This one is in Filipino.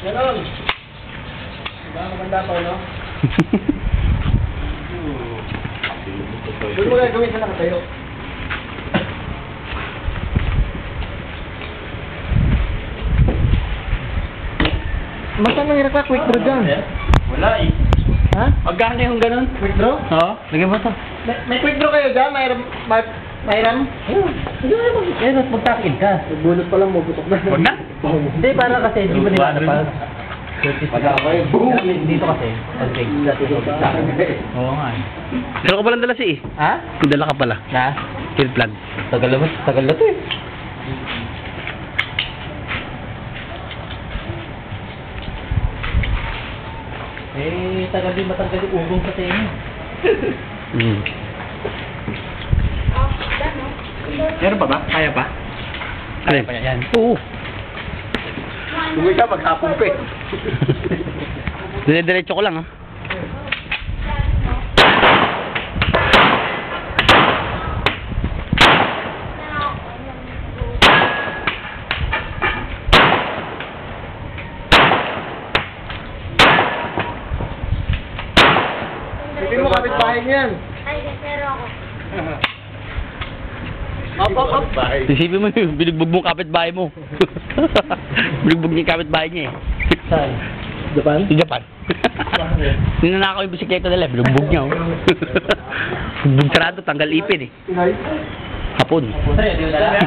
Ganon. Diba, maganda pa, no? Doon mo gagawin sa nakatayo. Basta nangyari ka, quick draw dyan. Wala eh. Ha? Magkano yung ganun? Quick draw? Oo. Lagyan mo ito. May quick draw kayo dyan? Mayram? Ayun. Eh, magtakid ka. Bunot pa lang mo, butok na. Huwag na. Hindi, para kasi, di ba nila pa? Dito kasi, Oo nga eh. Dala ka palang dala si eh. Ha? Dala ka pala. Na? Field plan. Tagal na to eh. Tagal din matanggal yung ugong sa tenyo. Mm. Meron pa ba? Kaya pa? Kaya pa yan. Oo. Tunggoy ka, maghapon pa eh. Dire-diretso ko lang ah. Hindi mo kapit-bahay niyan. Ay, pero ako. Up. Isipin mo yung binugbog mo kapitbahay mo. Binugbog niya yung kapitbahay niya eh. Saan? Japan? Sa Japan. Ninanakaw yung bisikleta nila, binugbog niya oh. Bugbog sarado, tanggal ipin eh. Inay? Hapon. Sa'yo, di ba dala?